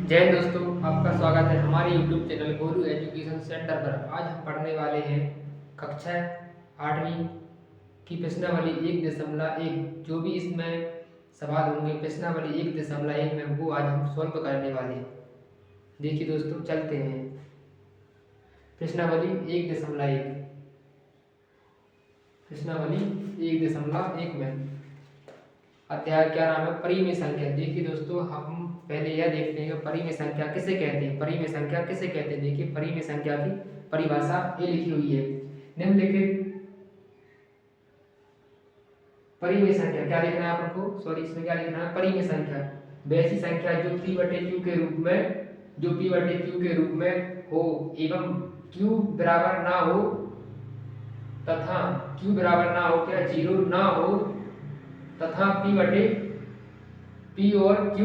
जय हिंद दोस्तों, आपका स्वागत है हमारे YouTube channel Golu education centre पर। आज हम पढ़ने वाले हैं कक्षा 8वीं की प्रश्नावली 1.1। जो भी इसमें सवाल होंगे प्रश्नावली 1.1 में वो आज हम सॉल्व करने वाले हैं। देखिए दोस्तों, चलते हैं प्रश्नावली 1.1। प्रश्नावली 1.1 में अध्याय क्या नाम है? परिमेय संख्या। देखिए दोस्तों, हम पहले यह देखते हैं कि परिमेय संख्या किसे कहते हैं। परिमेय संख्या किसे कहते हैं? देखिए, परिमेय संख्या की परिभाषा ये लिखी हुई है। निम्नलिखित परिमेय संख्या क्या लिखना है आपको? सॉरी, इसमें क्या लिखना है? परिमेय संख्या वैसी संख्या जो p/q के रूप में हो एवं q बराबर ना हो तथा q बराबर ना हो क्या 0 ना हो तथा p और q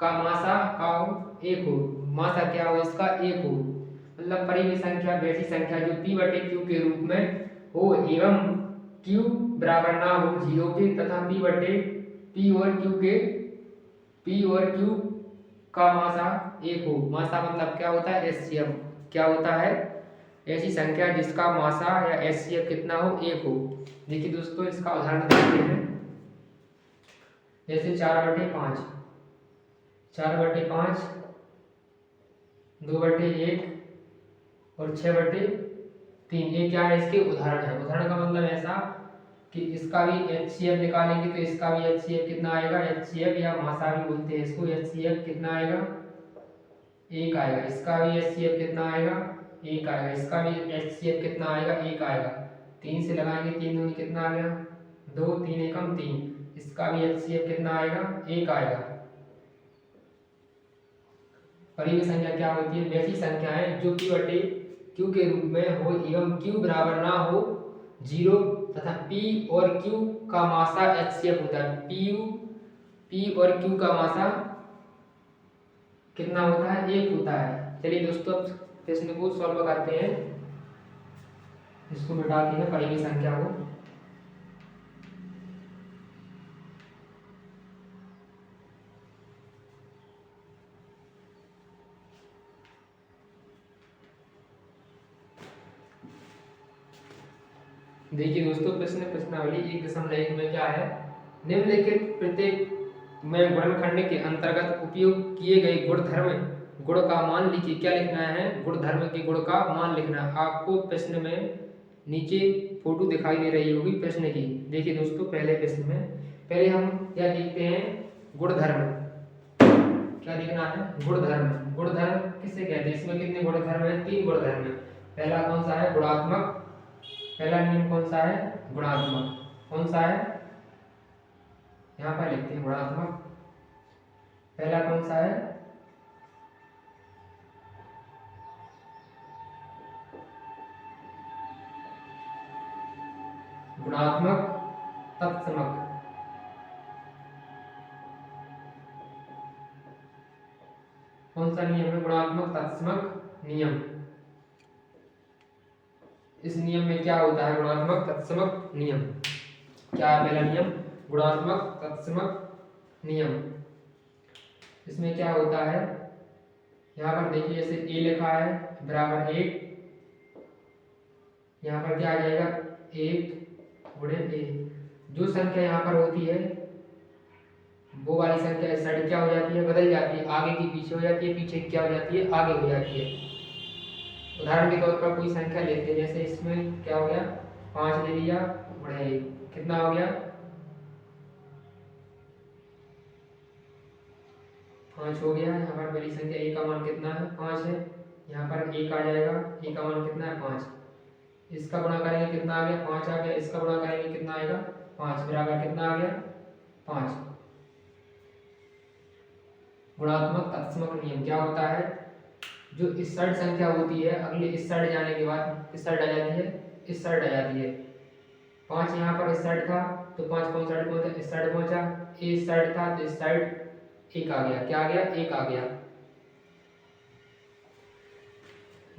का मासा का एक हो। मासा क्या हो इसका? एक हो। मतलब परिमेय संख्या वैसी संख्या जो p/q के रूप में हो एवं q बराबर ना हो 0 के तथा p और q का मासा एक हो। मासा मतलब क्या होता है? एचसीएफ। क्या होता है? ऐसी संख्या जिसका मासा या एचसीएफ कितना हो? एक हो। देखिए दोस्तों, इसका उदाहरण देखते हैं। जैसे 4/5, 4/5, 2/1 और 6/3। ये क्या है? इसके उदाहरण है। उदाहरण का मतलब ऐसा कि इसका भी एचसीएफ निकालेंगे तो इसका भी एचसीएफ कितना आएगा? एचसीएफ या मासा भी बोलते हैं इसको। एचसीएफ कितना आएगा? 1 आएगा। इसका भी एचसीएफ कितना आएगा? 1 आएगा। इसका भी एचसीएफ कितना आएगा? 1 आएगा। 3 से लगाएंगे, 3 दूनी कितना आ गया? 2, 3 एकम 3। इसका भी एचसीएफ कितना आएगा? 1 आएगा। परिमेय संख्या क्या होती है? वैसी संख्या है जो p/q के रूप में हो एवं q बराबर ना हो 0 तथा p और q का मासा एचसीएफ होता है। p और q का मासा कितना होता है? 1 होता है। चलिए दोस्तों, अब प्रश्न को सॉल्व करते हैं। इसको मिटाते हैं परिमेय संख्या को। देखिए दोस्तों, प्रश्नावली 1.1 में क्या है? निम्नलिखित प्रत्येक में गुणनखंड के अंतर्गत उपयोग किए गए गुण का मान लिखिए। क्या लिखना है? गुणधर्म के गुण का मान लिखना है। आपको प्रश्न में नीचे फोटो दिखाई दे रही होगी प्रश्न की। देखिए दोस्तों, पहले प्रश्न में पहले हम क्या देखते हैं? गुणधर्म। क्या लिखना है? गुणधर्म। गुणधर्म किसे कहते हैं? इसमें कितने गुणधर्म हैं? 3 गुणधर्म है। पहला कौन सा है? गुणात्मक। पहला नियम कौन सा है? गुणात्मक। कौन सा है? यहाँ पर लिखते हैं गुणात्मक। पहला कौन सा है? गुणात्मक तत्समक। कौन सा नियम है? गुणात्मक तत्समक नियम। इस नियम में क्या होता है? गुणात्मक तत्समक नियम। क्या है पहला नियम? गुणात्मक तत्समक नियम। इसमें क्या होता है? यहाँ पर देखिए, जैसे a लिखा है बराबर 1, यहाँ पर क्या आ जाएगा? 1 गुणे a। जो संख्या यहाँ पर होती है वो वाली संख्या इस साइड क्या हो जाती है? बदल जाती है। आगे की पीछे हो जाती है, पीछे क्या हो जाती है? आगे हो जाती है। उदाहरण के तौर पर कोई संख्या लेते हैं। जैसे इसमें क्या हो गया? 5 ले लिया गुणे 1, कितना हो गया? 5 हो गया। यहाँ पर बड़ी संख्या a का मान कितना है? 5 है। यहाँ पर 1 आ जाएगा। a का मान कितना है? 5। इसका गुणा करेंगे कितना आ गया? 5 आ गया। इसका गुणा करेंगे कितना आएगा? 5 बराबर कितना आ गया? 5। गुणात्मक तत्समक नियम क्या होता है? जो इस साइड संख्या होती है अगले इस साइड जाने के बाद इस साइड आ जाती है, इस साइड आ जाती है। 5 यहाँ पर इस साइड था तो 5 कौन साइड पहुंचा? इस साइड पहुंचा। इस साइड था तो इस साइड 1 आ गया। क्या आ गया? 1 आ गया।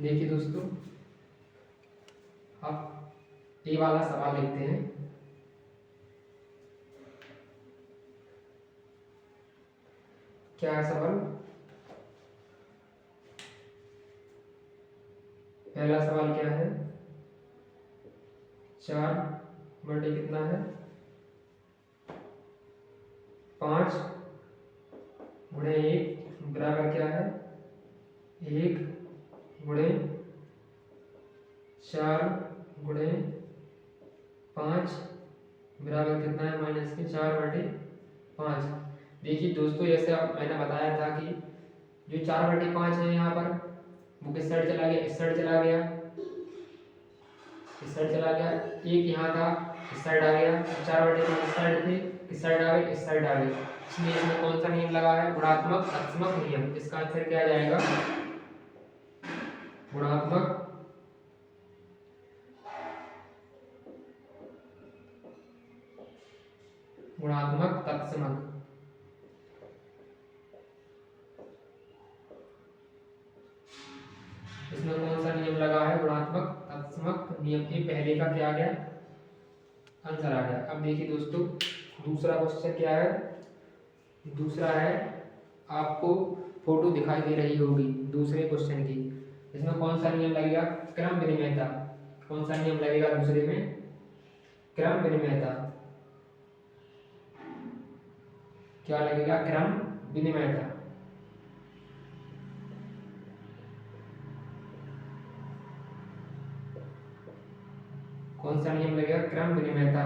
देखिए दोस्तों, अब ये वाला सवाल लिखते हैं। क्या है सवाल? पहला सवाल क्या है, 4 बटे कितना है 5 गुणे 1 बराबर क्या है 1 गुणे 4 गुणे 5 बराबर कितना है माइनस के 4 बटे 5। देखिए दोस्तों, जैसे मैंने बताया था कि जो 4 बटे 5 है यहाँ पर वो किस साइड चला गया, इस साइड चला गया, इस साइड चला गया, एक यहाँ था इस साइड आ गया, 4 बटे 5 इस साइड थे, किस साइड आ गए, इस साइड आ गए। इसलिए इसमें कौन सा नियम लगा है, गुणात्मक तत्समक नियम। इसका आंसर क्या आ जाएगा, गुणात्मक गुणात्मक तत्समक। इसमें कौन सा नियम लगा है, गुणात्मक तत्समक नियम। ये पहले का क्या आ गया, आंसर आ गया। अब देखिए दोस्तों, दूसरा क्वेश्चन क्या है, दूसरा है आपको फोटो दिखाई दे रही होगी दूसरे क्वेश्चन की। इसमें कौन सा नियम लगेगा, क्रम विनिमयता। कौन सा नियम लगेगा दूसरे में, क्रम विनिमयता। क्या लगेगा, क्रम विनिमयता। कौन सा नियम लगेगा, क्रम विनिमयता।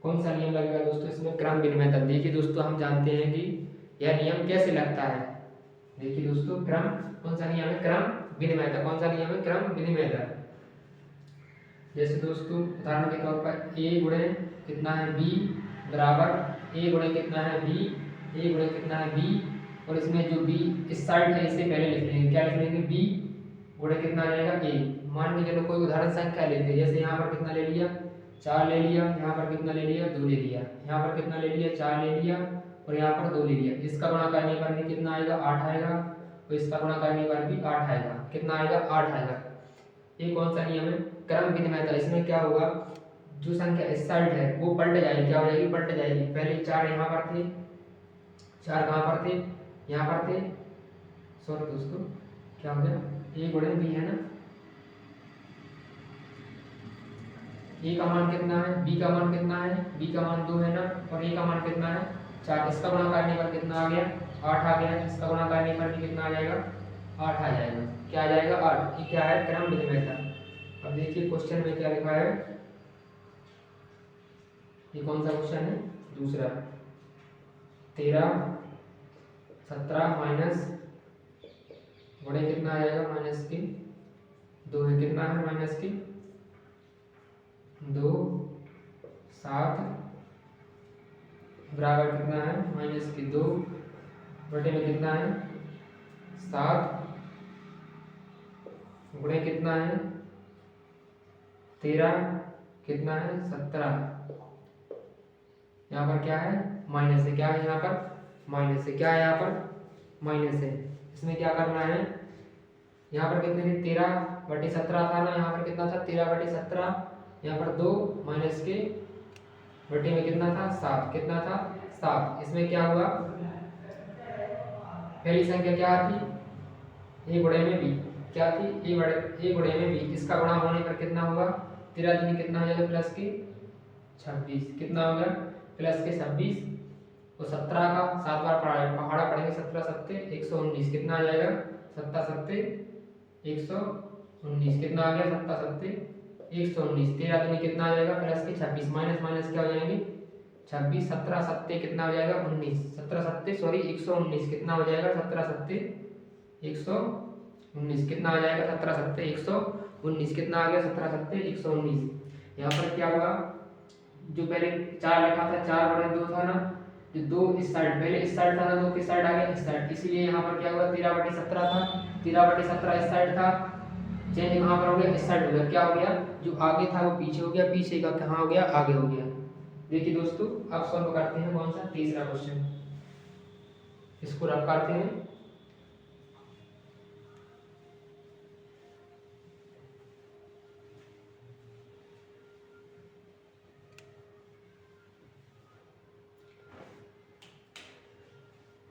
कौन सा नियम लगेगा दोस्तों इसमें, क्रम विनिमयता। देखिए दोस्तों, हम जानते हैं कि यह नियम कैसे लगता है। देखिए दोस्तों, क्रम कौन सा नियम है, क्रम विनिमयता। कौन सा नियम है, क्रम विनिमयता। जैसे दोस्तों उदाहरण के तौर पर a गुणे कितना है b बराबर a गुणे कितना है b, a गुणे कितना है b, और इसमें जो b इस साइड है इसे पहले लिख लेंगे। क्या लिख लेंगे, b गुणे कितना आ जाएगा a। मान के चलो कोई उदाहरण संख्या लेते हैं, जैसे यहाँ पर कितना ले लिया 4 ले लिया, यहाँ पर कितना ले लिया 2 ले लिया, यहाँ पर कितना ले लिया 4 ले लिया, और यहाँ पर 2 ले लिया। इसका गुणा करने पर भी कितना आएगा 8 आएगा, और इसका गुणा करने पर भी 8 आएगा। कितना आएगा 8 आएगा। ये कौन सा नियम है, क्रम विनिमयता। इसमें क्या होगा, जो संख्या इस साइड है वो पलट जाएगी, क्या हो जाएगी, पलट जाएगी। पहले 4 यहाँ पर थे, 4 कहाँ पर थे, यहाँ पर थे। सॉरी दोस्तों, क्या हो गया, a गुणे b है ना, a का मान कितना है, b का मान कितना है, b का मान 2 है ना, और a का मान कितना है 4। इसका गुणा करने पर कितना आ गया 8 आ गया। इसका गुणा करने पर भी कितना आ जाएगा 8 आ जाएगा। क्या आ जाएगा 8। ये क्या है, क्रम विनिमयता। अब देखिए क्वेश्चन में क्या लिखा है, ये कौन सा क्वेश्चन है, दूसरा। 13 17 माइनस गुणे कितना आ जाएगा माइनस की 2 है, कितना है माइनस की 2 7 बराबर कितना है माइनस की 2 बटे में कितना है 7 गुणे कितना है 13 कितना है 17। यहाँ पर क्या है माइनस है, क्या है यहाँ पर माइनस है, क्या है यहाँ पर माइनस है। इसमें क्या करना है, यहाँ पर कितने थे 13 बटे 17 था ना, यहाँ पर कितना था 13 बटे 17, यहाँ पर 2 माइनस के बटे में कितना था 7, कितना था 7। इसमें क्या हुआ, पहली संख्या क्या थी a गुणे में b, क्या थी a गुणे में b। इसका गुणा होने पर कितना होगा 13 दूनी कितना हो जाएगा प्लस के 26, कितना हो गया प्लस के 26, और 17 का 7 बार पहाड़ा पढ़ेंगे 17 सत्ते 119, कितना आ जाएगा 7 सत्ते 119, कितना आ गया 7 सत्ते 119। 13 दूनी कितना आ जाएगा प्लस के 26, माइनस माइनस क्या हो जाएंगे 26, 17 सत्ते कितना हो जाएगा 19, 17 सत्ते सॉरी 119, कितना हो जाएगा 17 सत्ते 119, कितना आ जाएगा 17 सत्ते 119, कितना आ गया 17 सत्ते 119। यहाँ पर क्या हुआ, जो पहले 4 लिखा था 4 बटे 2 था ना, जो 2 इस साइड पहले इस साइड था ना, 2 किस साइड आ गया इस साइड, इसीलिए यहाँ पर क्या हुआ 13 बटे 17 था, 13 बटे 17 इस साइड था, चेंज कहाँ पर हो गया इस साइड हो गया। क्या हो गया, जो आगे था वो पीछे हो गया, पीछे का कहाँ हो गया आगे हो गया। देखिए दोस्तों, अब सॉल्व करते हैं कौन सा तीसरा क्वेश्चन, इसको रफ करते हैं।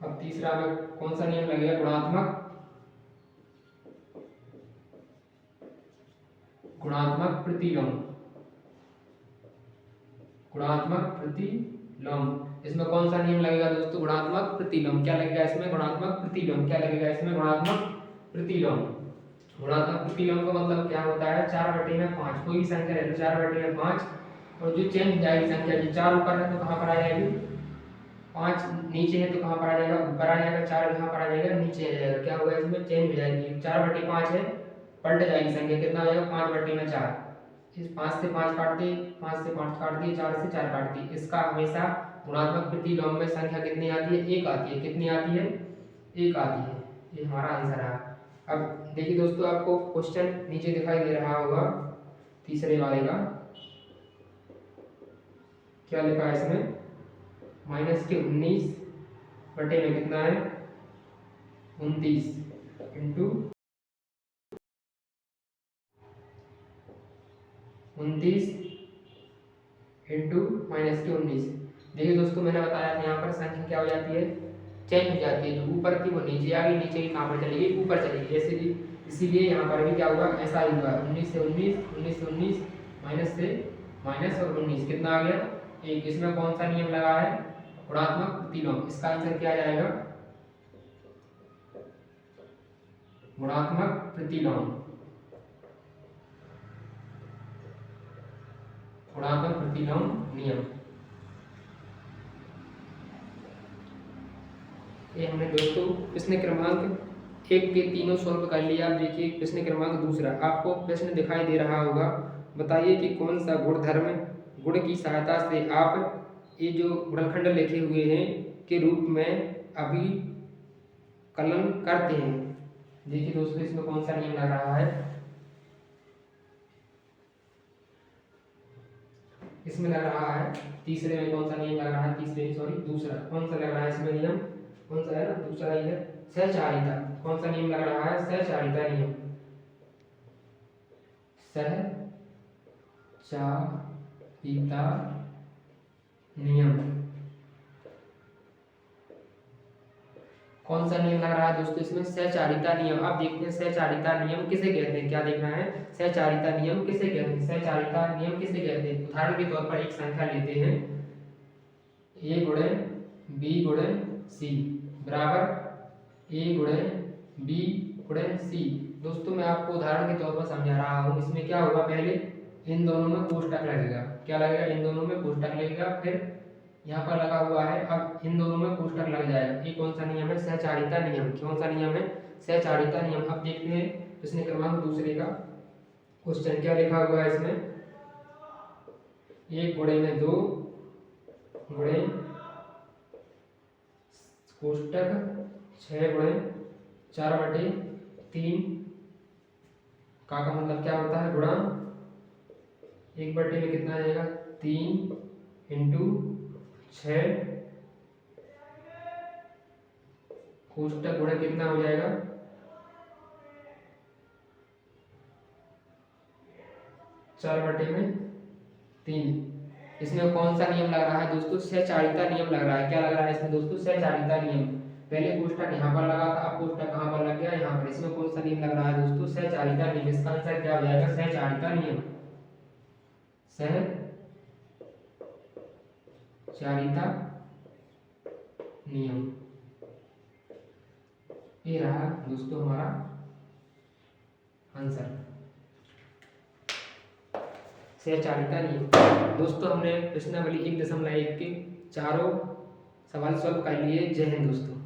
अब तीसरा में कौन सा नियम लगेगा? गुणात्मक प्रतिलोम। गुणात्मक प्रतिलोम, इसमें कौन सा नियम लगेगा दोस्तों? गुणात्मक प्रतिलोम। क्या लगेगा इसमें? गुणात्मक प्रतिलोम। क्या लगेगा इसमें? गुणात्मक प्रतिलोम। गुणात्मक प्रतिलोम का मतलब क्या होता है? 4/5। कोई भी संख्या है तो 4/5, और जो चेंज हो जाएगी संख्या, जो 4 ऊपर है तो कहाँ पर आ जाएगी? 5 नीचे है तो कहाँ पर आ जाएगा? ऊपर आ जाएगा। 4 कहाँ पर आ जाएगा? नीचे आ जाएगा। क्या होगा इसमें? चेंज हो जाएगी। 4/5 है, पलट जाएगी संख्या। कितना हो जाएगा? 5/4। इस 5 से 5 काट दिए, 5 से 5 काट दिए, 4 से 4 काट दिए। इसका हमेशा गुणात्मक प्रतिलोम में संख्या कितनी आती है? 1 आती है। कितनी आती है? 1 आती है। ये हमारा आंसर है। अब देखिए दोस्तों, आपको क्वेश्चन नीचे दिखाई दे रहा होगा तीसरे वाले का। क्या लिखा है इसमें? -19 बटे में कितना है? 29 इंटू 29 इंटू -19। देखिए दोस्तों, मैंने बताया था यहाँ पर संख्या क्या हो जाती है? चेंज हो जाती है। जो ऊपर थी वो नीचे आ गई, नीचे की कहाँ पर चली गई? ऊपर चली गई। ऐसे इसीलिए यहाँ पर भी क्या हुआ? ऐसा ही हुआ। 19 से 19, 19 से 19, माइनस से माइनस, और 19 कितना आ गया? 1। इसमें कौन सा नियम लगा है? गुणात्मक प्रतिलोम। इसका आंसर क्या जाएगा? गुणात्मक प्रतिलोम। गुणात्मक प्रतिलोम नियम। ये हमने दोस्तों प्रश्न क्रमांक 1 के तीनों सॉल्व कर लिया। आप देखिए प्रश्न क्रमांक दूसरा, आपको प्रश्न दिखाई दे रहा होगा। बताइए कि कौन सा गुणधर्म गुण की सहायता से आप ये जो गुणनखंड लिखे हुए हैं के रूप में अभिकलन करते हैं। देखिए दोस्तों, इसमें कौन सा नियम लग रहा है? इसमें लग रहा है तीसरे में। कौन सा नियम लग रहा है? दूसरा। कौन सा लग रहा है इसमें नियम? कौन सा है ना? दूसरा ही है, सहचारिता। कौन सा नियम लग रहा है? सहचारिता नियम। सहचारिता नियम। कौन सा नियम लग रहा है दोस्तों इसमें? सहचारिता नियम। अब देखते हैं सहचारिता नियम किसे कहते हैं। क्या देखना है? सहचारिता नियम किसे कहते हैं? सहचारिता नियम किसे कहते हैं? उदाहरण के तौर पर एक संख्या लेते हैं, a गुणे b गुणे c बराबर a गुणे b गुणे c। दोस्तों मैं आपको उदाहरण के तौर पर समझा रहा हूँ। इसमें क्या होगा? पहले इन दोनों में कोष्टक लगेगा। क्या लगेगा? इन दोनों में कोष्टक लगेगा। फिर यहाँ पर लगा हुआ है, अब इन दोनों में कोष्टक लग जाएगा। ये कौन सा नियम है? सहचारिता नियम। कौन सा नियम है? सहचारिता नियम। अब देखते हैं प्रश्न क्रमांक दूसरे का क्वेश्चन क्या लिखा हुआ है इसमें। 1 गुणे में 2 गुणे कोष्टक 6 गुणे 4/3 का मतलब क्या होता है? गुणा 1/, में कितना आ जाएगा? 3 इंटू 6 कोष्टक गुणा कितना हो जाएगा? 4/3। इसमें कौन सा नियम लग रहा है दोस्तों? सहचारिता नियम लग रहा है। क्या लग रहा है इसमें दोस्तों? सहचारिता नियम। पहले कोष्टक यहाँ पर लगा था, अब कोष्टक कहाँ पर लग गया? यहाँ पर। इसमें कौन सा नियम लग रहा है दोस्तों? सहचारिता नियम। इसका आंसर क्या हो जाएगा? सहचारिता नियम। सहचारिता नियम। ये रहा दोस्तों हमारा आंसर, सहचारिता नियम। दोस्तों हमने प्रश्नावली 1.1 के चारों सवाल सॉल्व कर लिए। जय हिंद दोस्तों।